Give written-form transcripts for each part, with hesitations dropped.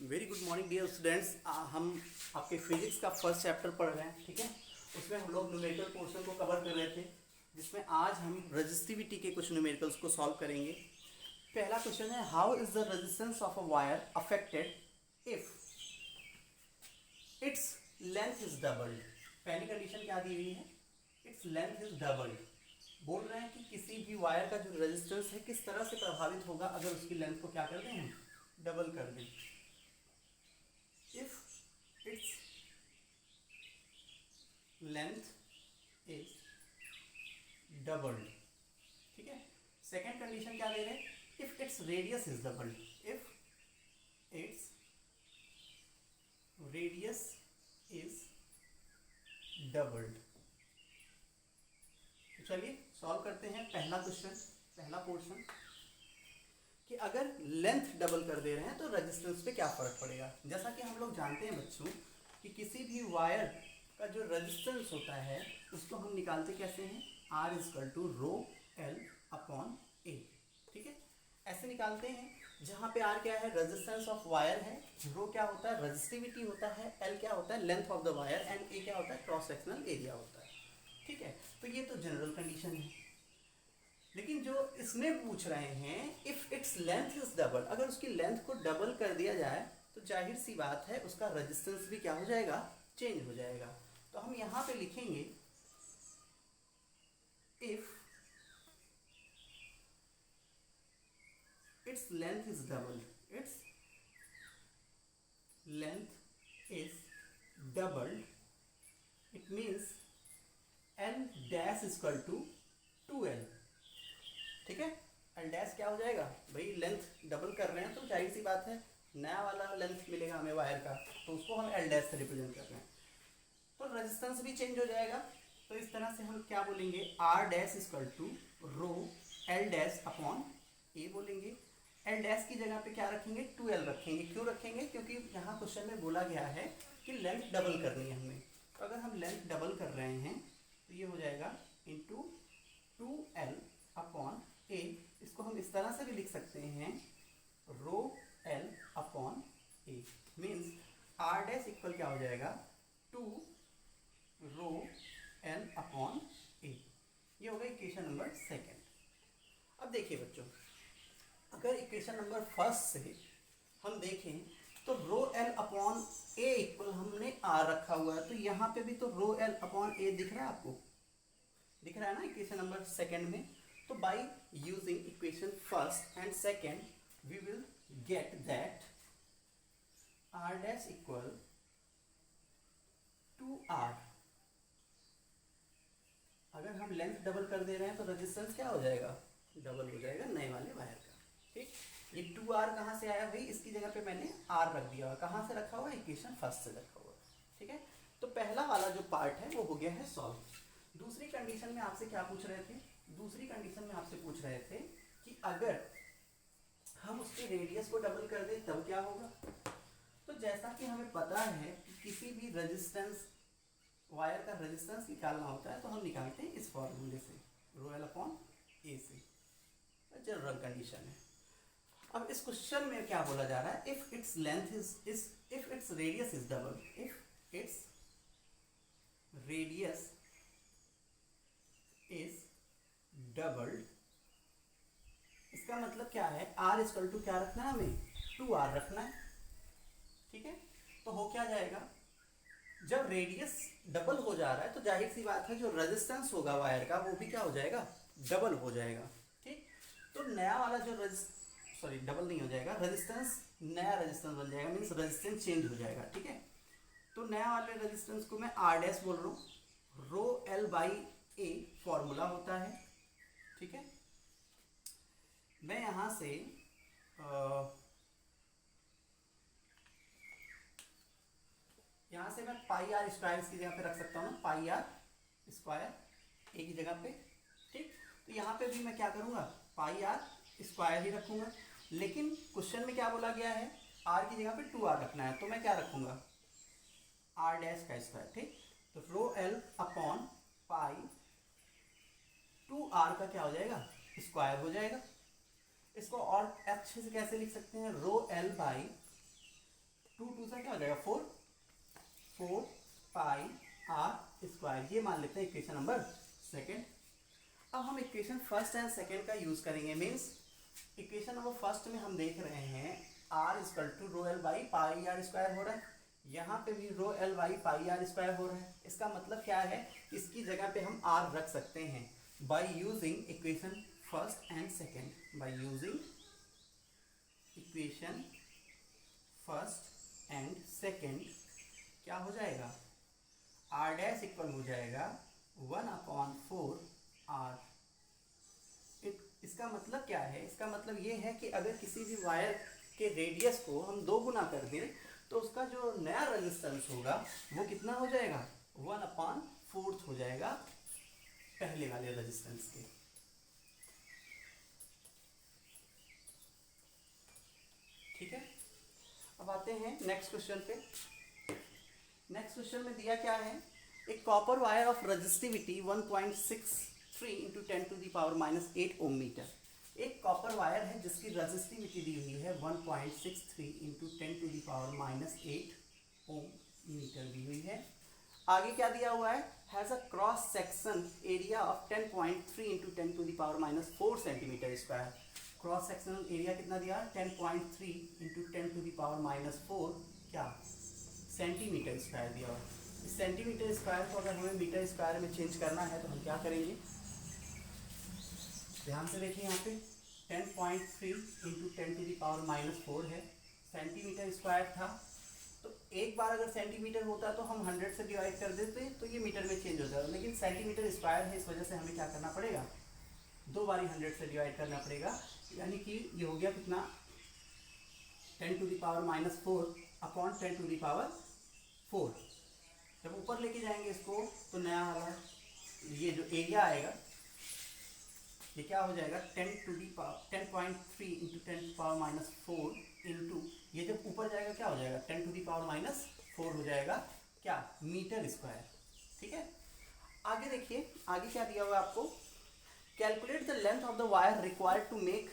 Very good morning dear students. हम आपके physics का फर्स्ट चैप्टर पढ़ रहे हैं, ठीक है। उसमें हम लोग न्यूमेरिकल पोर्शन को कवर कर रहे थे, जिसमें आज हम रजिस्टिविटी के कुछ न्यूमेरिकल्स को सॉल्व करेंगे। पहला क्वेश्चन है, how is the resistance of a wire affected if it's length is doubled. पहली कंडीशन क्या दी हुई है, इट्स लेंथ इज डबल्ड। बोल रहे हैं कि किसी भी वायर का जो रेजिस्टेंस है किस तरह से प्रभावित होगा अगर उसकी लेंथ को क्या कर दें, हम डबल कर दें। if its length is doubled, ठीक है। सेकेंड कंडीशन क्या दे रहे हैं, if its radius is doubled, if its radius is doubled। तो चलिए सॉल्व करते हैं पहला क्वेश्चन, पहला पोर्शन कि अगर लेंथ डबल कर दे रहे हैं तो रेजिस्टेंस पे क्या फ़र्क पड़ेगा। जैसा कि हम लोग जानते हैं बच्चों कि किसी भी वायर का जो रेजिस्टेंस होता है उसको हम निकालते कैसे हैं, R is equal to rho L upon A, ठीक है। ऐसे निकालते हैं जहाँ पे R क्या है, रेजिस्टेंस ऑफ वायर है, रो क्या होता है, रेजिस्टिविटी होता है, L क्या होता है, length of the wire, and A क्या होता है, क्रॉस सेक्शनल एरिया होता है, ठीक है। तो ये तो जनरल कंडीशन है। लेकिन जो इसमें पूछ रहे हैं, if it's length is double, अगर उसकी लेंथ को डबल कर दिया जाए तो जाहिर सी बात है उसका रेजिस्टेंस भी क्या हो जाएगा, चेंज हो जाएगा। तो हम यहां पे लिखेंगे if it's length is double, it's length is doubled, it means L dash is equal to 2l, ठीक है। एल डैश क्या हो जाएगा, भाई लेंथ डबल कर रहे हैं तो जाहिर सी बात है नया वाला लेंथ मिलेगा हमें वायर का, तो उसको हम एल डैश से रिप्रेजेंट कर रहे हैं, तो रेजिस्टेंस भी चेंज हो जाएगा। तो इस तरह से हम क्या बोलेंगे, R dash is equal to rho L dash upon A बोलेंगे। एल डैश की जगह पे क्या रखेंगे, 2l रखेंगे। क्यों रखेंगे, क्योंकि यहाँ क्वेश्चन में बोला गया है कि लेंथ डबल करनी है हमें। तो अगर हम लेंथ डबल कर रहे हैं तो ये हो जाएगा इंटू 2l अपॉन ए। इसको हम इस तरह से भी लिख सकते हैं, rho L upon A, means R dash equal क्या हो जाएगा, 2 रो एल अपॉन ए। ये होगा इक्वेशन नंबर सेकेंड। अब देखिए बच्चों, अगर इक्वेशन नंबर फर्स्ट से हम देखें तो रो एल अपॉन ए इक्वल हमने आर रखा हुआ है, तो यहाँ पे भी तो रो एल अपॉन ए दिख रहा है, आपको दिख रहा है ना इक्वेशन नंबर सेकेंड में। तो by using equation first and second we will get that r dash equal to r। अगर हम लेंथ डबल कर दे रहे हैं तो रेजिस्टेंस क्या हो जाएगा, डबल हो जाएगा नए वाले वायर का, ठीक। ये 2r कहाँ से आया भाई, इसकी जगह पे मैंने r रख दिया हुआ, कहाँ से रखा हुआ है, इक्वेशन फर्स्ट से रखा हुआ, ठीक है। तो पहला वाला जो पार्ट है वो हो गया है सॉल्व। दूसरी कंडीशन में आपसे क्या पूछ रहे थे, दूसरी कंडीशन में आपसे पूछ रहे थे कि अगर हम उसके रेडियस को डबल कर दें तब क्या होगा। तो जैसा कि हमें पता है कि किसी भी रेजिस्टेंस, वायर का रेजिस्टेंस निकालना होता है तो हम निकालते हैं इस फॉर्मूले से, रो एल अपॉन ए से, जनरल कंडीशन है। अब इस क्वेश्चन में क्या बोला जा रहा है, if it's length is if its radius is double, if its radius is doubled, इसका मतलब क्या है, आर इक्वल टू क्या रखना है हमें, 2r रखना है, ठीक है। तो हो क्या जाएगा, जब रेडियस डबल हो जा रहा है तो जाहिर सी बात है जो रेजिस्टेंस होगा वायर का वो भी क्या हो जाएगा, डबल हो जाएगा, ठीक। तो नया वाला जो डबल नहीं हो जाएगा, रेजिस्टेंस नया रेजिस्टेंस बन जाएगा, मीन्स रेजिस्टेंस चेंज हो जाएगा, ठीक है। तो नया वाले रेजिस्टेंस को मैं आर डैश बोल रहा हूँ, रो एल बाई ए फॉर्मूला होता है, ठीक है। मैं यहां से मैं पाई आर स्क्वायर की जगह पे रख सकता हूँ ना, पाई आर स्क्वायर ए की जगह पे, ठीक। तो यहाँ पे भी मैं क्या करूँगा, पाई आर स्क्वायर ही रखूँगा। लेकिन क्वेश्चन में क्या बोला गया है, आर की जगह पे 2r रखना है, तो मैं क्या रखूँगा, आर डैश का स्क्वायर, ठीक। तो रो एल अपॉन पाई 2r का क्या हो जाएगा, स्क्वायर हो जाएगा। इसको और अच्छे से कैसे लिख सकते हैं, रो एल बाई 2 से क्या हो जाएगा 4, 4 पाई आर स्क्वायर, ये मान लेते हैं इक्वेशन नंबर सेकेंड। अब हम इक्वेशन फर्स्ट एंड सेकेंड का यूज करेंगे। मीन्स इक्वेशन नंबर फर्स्ट में हम देख रहे हैं R equal to rho L by pi R square हो रहा है, यहाँ पे भी rho L by pi R square हो रहा है। इसका मतलब क्या है, इसकी जगह पे हम आर रख सकते हैं by using equation first and second. By using equation first and second क्या हो जाएगा, आर डैश इक्वल हो जाएगा 1/4 आर। इसका मतलब क्या है, इसका मतलब ये है कि अगर किसी भी वायर के रेडियस को हम 2 गुना कर दें तो उसका जो नया रेजिस्टेंस होगा वो कितना हो जाएगा, 1/4 हो जाएगा पहले वाले रेजिस्टेंस के। ठीक है, अब आते हैं नेक्स्ट क्वेश्चन पे। नेक्स्ट क्वेश्चन में दिया क्या है, एक copper wire of resistivity 1.63 into 10 to the power -8 ohm metre. एक कॉपर वायर है जिसकी रेजिस्टिविटी दी हुई है 1.63 into 10 to the power -8 ohm metre दी हुई है। आगे क्या दिया हुआ है, has a cross section area of 10.3 into 10 to the power -4 centimetre square. Cross sectional area कितना दिया, 10.3 इंटू 10 टू द पावर -4 क्या सेंटीमीटर स्क्वायर दिया हुआ है। इस सेंटीमीटर स्क्वायर को अगर हमें मीटर स्क्वायर में चेंज करना है तो हम क्या करेंगे, ध्यान से देखिए यहाँ पे 10.3 इंटू 10 टू द पावर -4 है, सेंटीमीटर स्क्वायर था। तो एक बार अगर सेंटीमीटर होता तो हम 100 से डिवाइड कर देते तो ये मीटर में चेंज हो जाता, लेकिन सेंटीमीटर स्क्वायर है, इस वजह से हमें क्या करना पड़ेगा, 2 बारी 100 से डिवाइड करना पड़ेगा। यानी कि ये हो गया कितना, 10 to the power -4 upon 10 to the power 4। जब ऊपर लेके जाएंगे इसको तो नया वाला ये जो एरिया आएगा ये क्या हो जाएगा, 10.3 इंटू 10 टू पावर -4 इंटू ये जब ऊपर जाएगा क्या हो जाएगा, 10 टू द पावर -4 हो जाएगा क्या, मीटर स्क्वायर। ठीक है, आगे देखिए, आगे क्या दिया हुआ है आपको, calculate the length of the wire required to make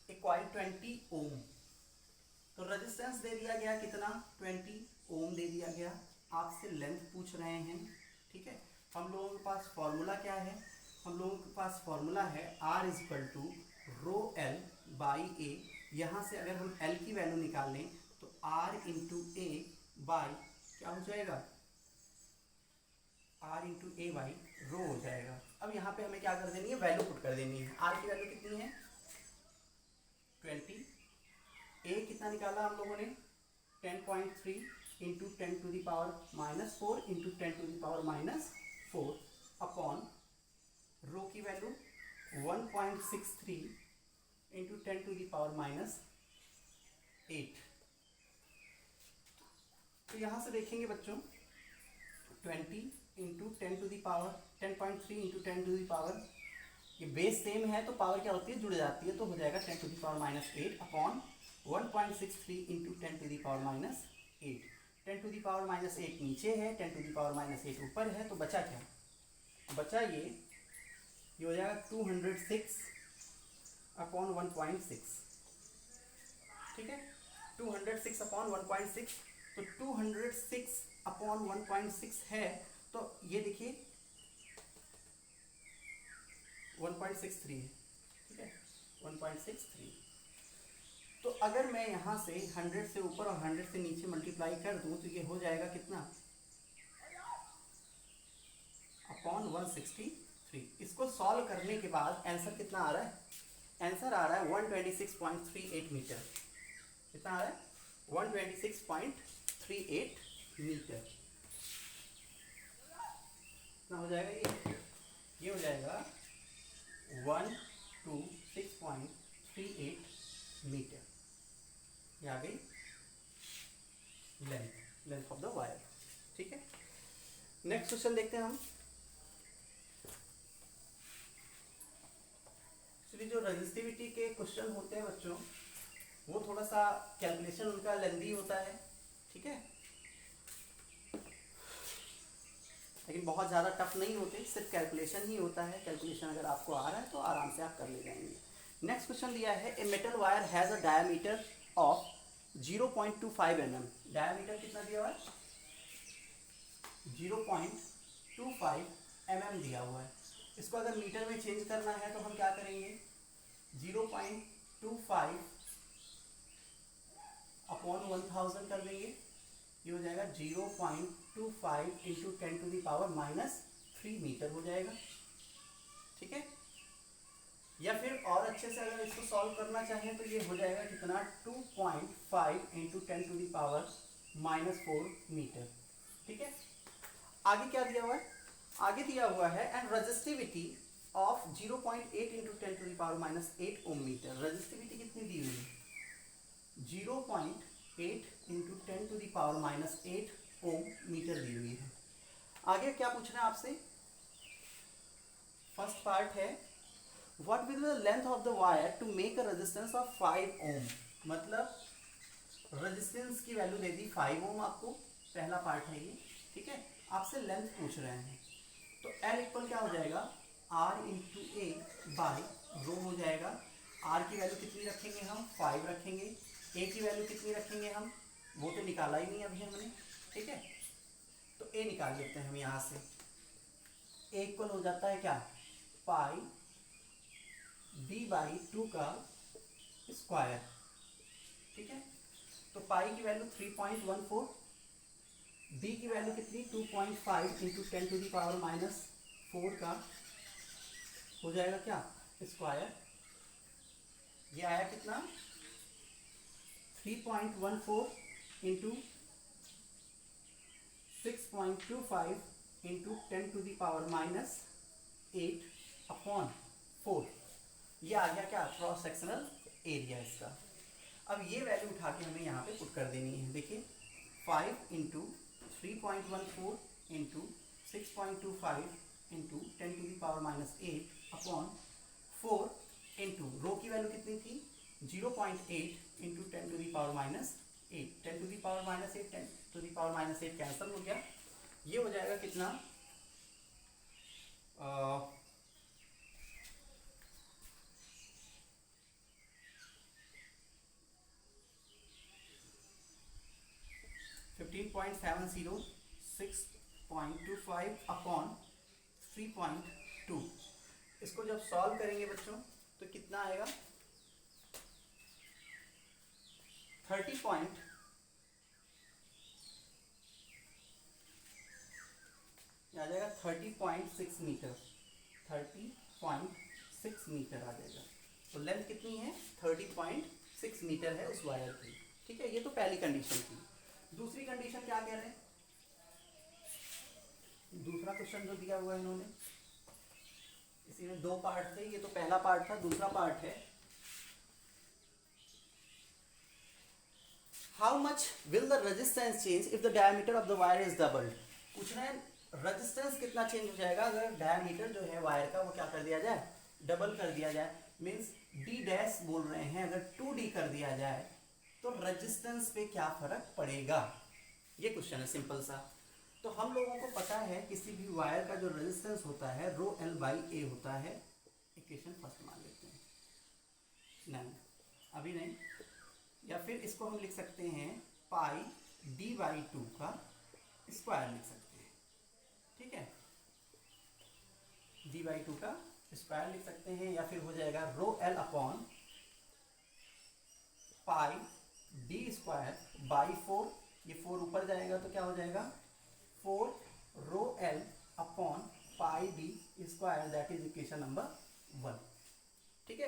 a coil 20 ohm. तो रेजिस्टेंस दे दिया गया कितना, 20 ओम दे दिया गया, आपसे लेंथ पूछ रहे हैं। ठीक है, हम लोगों के पास फॉर्मूला क्या है, हम लोगों के पास फॉर्मूला है R equal to rho L by A. यहाँ से अगर हम L की वैल्यू निकाल लें तो R इंटू ए बाई क्या हो जाएगा, R into A by rho हो जाएगा। अब यहाँ पे हमें क्या कर देनी है, वैल्यू पुट कर देनी है। R की वैल्यू कितनी है 20, ए कितना निकाला हम लोगों ने 10.3 into 10 to the power -4 into 10 to the power -4 upon rho की value 1.63 into 10 to the power -8। तो यहाँ से देखेंगे बच्चों 20 into 10 to the power 10.3 into 10 to the power, ये बेस सेम है तो पावर क्या होती है, जुड़ जाती है, तो हो जाएगा 10 to the power -8 upon 1.63 into 10 to the power -8। 10 to the power -8 नीचे है, 10 टू द पावर -8 ऊपर है, तो बचा क्या, बचा ये हो जाएगा 206 अपॉन 1.6। ठीक है, 206 अपॉन 1.6, तो 206 अपॉन 1.6 है, तो ये देखिए 1.63 है। ठीक है, 1.63। तो अगर मैं यहाँ से 100 से ऊपर और 100 से नीचे मल्टीप्लाई कर दूँ तो ये हो जाएगा कितना, अपॉन 163। इसको सॉल्व करने के बाद आंसर कितना आ रहा है, आंसर आ रहा है 126.38 मीटर। कितना आ रहा है, 126.38 मीटर। कितना हो जाएगा, ये हो जाएगा 126.38 मीटर। ये आ गई लेंथ ऑफ द वायर। ठीक है, नेक्स्ट क्वेश्चन देखते हैं हम। जो रेजिस्टिविटी के क्वेश्चन होते हैं बच्चों, वो थोड़ा सा कैलकुलेशन उनका लेंदी होता है। ठीक है, लेकिन बहुत ज़्यादा टफ नहीं होते, सिर्फ कैलकुलेशन ही होता है। कैलकुलेशन अगर आपको आ रहा है तो आराम से आप कर ले जाएंगे। नेक्स्ट क्वेश्चन दिया है, a metal wire has a diameter of 0.25 mm, diameter कितना दिया हुआ है 0.25 mm दिया हुआ है। इसको अगर मीटर में चेंज करना है तो हम क्या करेंगे 0.25 अपॉन 1000 कर देंगे, ये हो जाएगा 0.25 इंटू 10⁻³ मीटर हो जाएगा। ठीक है, या फिर और अच्छे से अगर इसको सॉल्व करना चाहें तो ये हो जाएगा कितना 2.5 इंटू 10⁻⁻⁴ मीटर। ठीक है, आगे क्या दिया हुआ है, आगे दिया हुआ है and resistivity of 0.8 into 10⁻⁸ ohm metre. Resistivity कितनी दी हुई है 0.8 इंटू 10⁻⁸ ओम मीटर दी हुई है। आगे क्या पूछना है आपसे, फर्स्ट पार्ट है what will be the length of the wire to make a resistance of 5 ohm. मतलब रेजिस्टेंस की वैल्यू दे दी 5 ओम आपको, पहला पार्ट है ये। ठीक है, आपसे लेंथ पूछ रहे हैं तो L इक्वल क्या हो जाएगा R into A by rho हो जाएगा। R की वैल्यू कितनी रखेंगे हम 5 रखेंगे, A की वैल्यू कितनी रखेंगे हम, वो तो निकाला ही नहीं अभी हमने। ठीक है, तो A निकाल लेते हैं हम यहाँ से। A इक्वल हो जाता है क्या पाई b/2 का स्क्वायर। ठीक है, तो पाई की वैल्यू 3.14, b की वैल्यू कितनी 2.5 इंटू 10⁻⁻⁴ का हो जाएगा क्या स्क्वायर। ये आया कितना 3.14 इंटू 6.25 इंटू 10⁻⁸ अपॉन 4। ये आ गया क्या क्रॉस सेक्शनल एरिया इसका। अब ये वैल्यू उठा के हमें यहाँ पे पुट कर देनी है। देखिए 5 into 3.14 into 6.25 into 10⁻⁸ upon 4 into rho की वैल्यू कितनी थी 0.8 इंटू 10⁻⁸। 10⁻⁸ कैंसिल हो गया, ये हो जाएगा कितना 15.70 6.25 अपॉन 3.2। इसको जब सॉल्व करेंगे बच्चों तो कितना आएगा 30 पॉइंट आ जाएगा 30.6 मीटर। 30.6 मीटर आ जाएगा। तो लेंथ कितनी है 30.6 मीटर है उस वायर की। ठीक है, ये तो पहली कंडीशन थी। दूसरी कंडीशन क्या कह रहे हैं, दूसरा क्वेश्चन जो दिया हुआ है इन्होंने, इसी में 2 पार्ट थे, ये तो पहला पार्ट था। दूसरा पार्ट है how much will the resistance change if the diameter of the wire is doubled. पूछ रहे हैं रेजिस्टेंस कितना चेंज हो जाएगा अगर डायमीटर जो है वायर का वो क्या कर दिया जाए डबल कर दिया जाए। मीन्स डी डैश बोल रहे हैं, अगर 2D कर दिया जाए तो रेजिस्टेंस पे क्या फर्क पड़ेगा, ये क्वेश्चन है सिंपल सा। तो हम लोगों को पता है किसी भी वायर का जो रेजिस्टेंस होता है ρL/A होता है। इक्वेशन फर्स्ट मान लेते हैं, नहीं अभी नहीं, या फिर इसको हम लिख सकते हैं पाई d/2 का स्क्वायर लिख सकते हैं। ठीक है, d/2 का स्क्वायर लिख सकते हैं, या फिर हो जाएगा ρL अपॉन पाई d²/4। ये 4 ऊपर जाएगा तो क्या हो जाएगा 4 ρL upon pi d², that is equation number 1। ठीक है,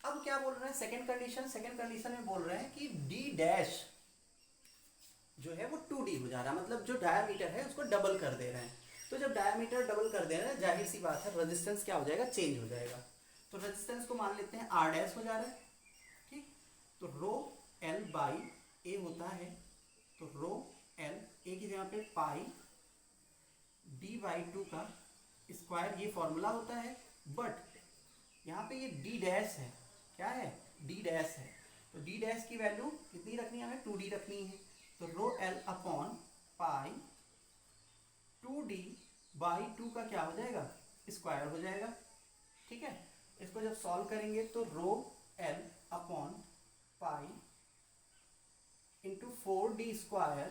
अब क्या बोल रहे हैं सेकंड कंडीशन में बोल रहे हैं कि d डैश जो है वो 2D हो जा रहा है, मतलब जो डायमीटर है उसको डबल कर दे रहे हैं। तो जब डायमीटर डबल कर दे रहे हैं जाहिर सी बात है रेजिस्टेंस क्या हो जाएगा चेंज हो जाएगा। तो रेजिस्टेंस को मान लेते हैं R डैश हो जा रहा है। ठीक, तो ρL/A होता है, तो ρL A की जगह पे पाई d/2 का स्क्वायर, ये फॉर्मूला होता है। बट यहाँ पे ये d डैश है, क्या है d डैश है, तो d डैश की वैल्यू कितनी रखनी है हमें 2D रखनी है। तो ρL अपॉन पाई 2D/2 का क्या हो जाएगा स्क्वायर हो जाएगा। ठीक है, इसको जब सॉल्व करेंगे तो ρL upon pi 4d²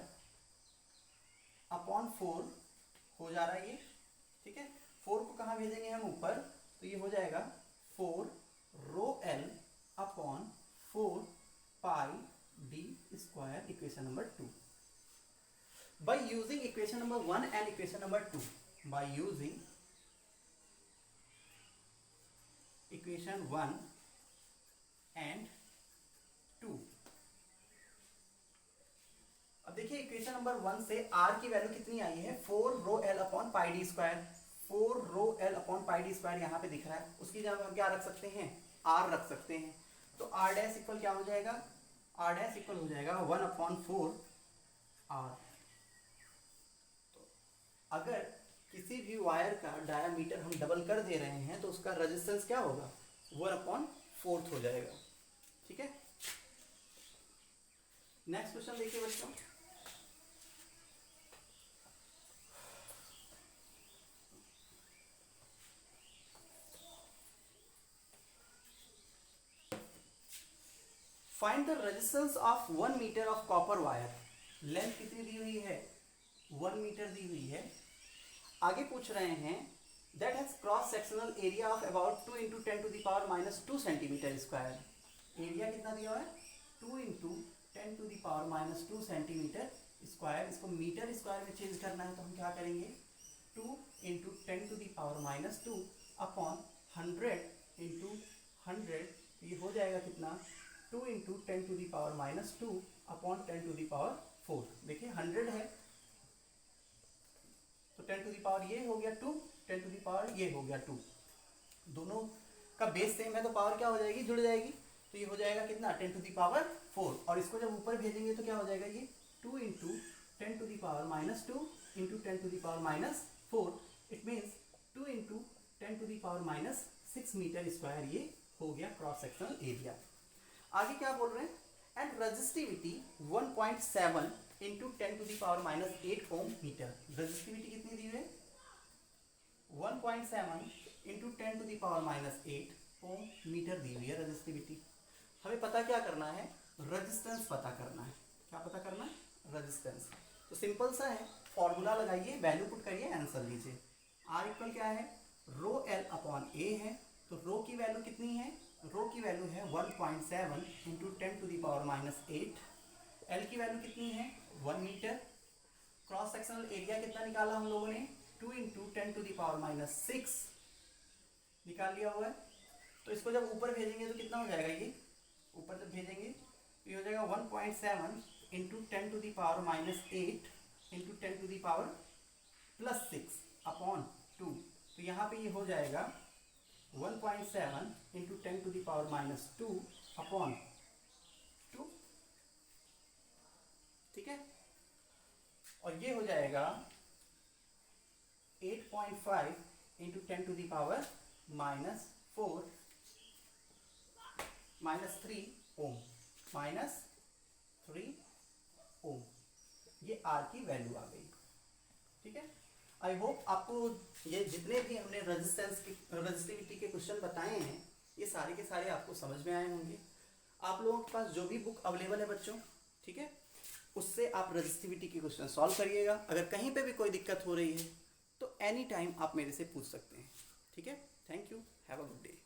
upon 4 हो जा रहा है ये, ठीक है। 4 को कहाँ भेजेंगे हम? ऊपर, तो ये हो जाएगा 4ρl upon 4πd², equation number 2। by using equation number 1 and equation number 2, by using equation 1 and 2, अब देखिए इक्वेशन नंबर 1 से r की वैल्यू कितनी आई है? 4ρl upon πd²। 4ρl upon πd² यहाँ पे दिख रहा है, उसकी जगह हम क्या रख सकते हैं? r रख सकते हैं। तो r डैश इक्वल क्या हो जाएगा? r डैश इक्वल हो जाएगा 1/4r। तो अगर किसी भी वायर का डायामीटर हम डबल कर दे रहे हैं तो उसका रेजिस्टेंस क्या होगा? 1/4 हो जाएगा, ठीक है। नेक्स्ट क्वेश्चन देखिए बच्चों, find the resistance of 1 metre of copper wire. Length कितनी दी हुई है? 1 मीटर दी हुई है। आगे पूछ रहे हैं that has cross sectional area of about 2 × 10⁻² centimetre square. Area कितना दिया हुआ है? 2 × 10⁻² सेंटीमीटर स्क्वायर। इसको मीटर स्क्वायर में चेंज करना है तो हम क्या करेंगे? 2 × 10⁻² अपॉन 100 × 100, ये हो जाएगा कितना? 2 × 10⁻² अपॉन 10⁴। देखिए 100 है तो 10⁻, ये हो गया 2, 10⁻, ये हो गया 2। दोनों का बेस सेम है तो पावर क्या हो जाएगी? जुड़ जाएगी। तो ये हो जाएगा कितना? 10⁴। और इसको जब ऊपर भेजेंगे तो क्या हो जाएगा? ये 2 × 10⁻² × 10⁻⁴। इट मीन्स 2 × 10⁻⁶ मीटर स्क्वायर ये हो गया क्रॉस सेक्शनल एरिया। आगे क्या बोल रहे हैं? And resistivity 1.7 × 10⁻⁸ ohm metre. Resistivity कितनी दी हुई है? 1.7 × 10⁻⁸ ओम मीटर दी हुई है रेजिस्टिविटी। हमें पता क्या करना है? रेजिस्टेंस पता करना है। क्या पता करना है? रेजिस्टेंस। तो सिंपल सा है, फॉर्मूला लगाइए, वैल्यू पुट करिए, आंसर लीजिए। R इक्वल क्या है? ρl अपॉन A है। तो रो की वैल्यू कितनी है? रो की वैल्यू है 1.7 × 10⁻⁸। एल की वैल्यू कितनी है? 1 मीटर। क्रॉस सेक्शनल एरिया कितना निकाला हम लोगों ने? 2 × 10⁻⁶ निकाल लिया हुआ है। तो इसको जब ऊपर भेजेंगे तो कितना हो जाएगा? ये ऊपर जब भेजेंगे तो ये हो जाएगा 1.7 × 10⁻⁸ × 10⁻+6 अपॉन 2। तो यहाँ पे ये हो जाएगा 1.7 × 10⁻² अपॉन 2, ठीक है। और ये हो जाएगा 8.5 × 10⁻⁻⁴ -3 ओम, -3 ओम। ये R की वैल्यू आ गई, ठीक है। आई होप आपको ये जितने भी हमने रेजिस्टिविटी के क्वेश्चन बताए हैं ये सारे के सारे आपको समझ में आए होंगे। आप लोगों के पास जो भी बुक अवेलेबल है बच्चों, ठीक है, उससे आप रेजिस्टिविटी के क्वेश्चन सॉल्व करिएगा। अगर कहीं पे भी कोई दिक्कत हो रही है तो एनी टाइम आप मेरे से पूछ सकते हैं, ठीक है। Thank you, have a good day.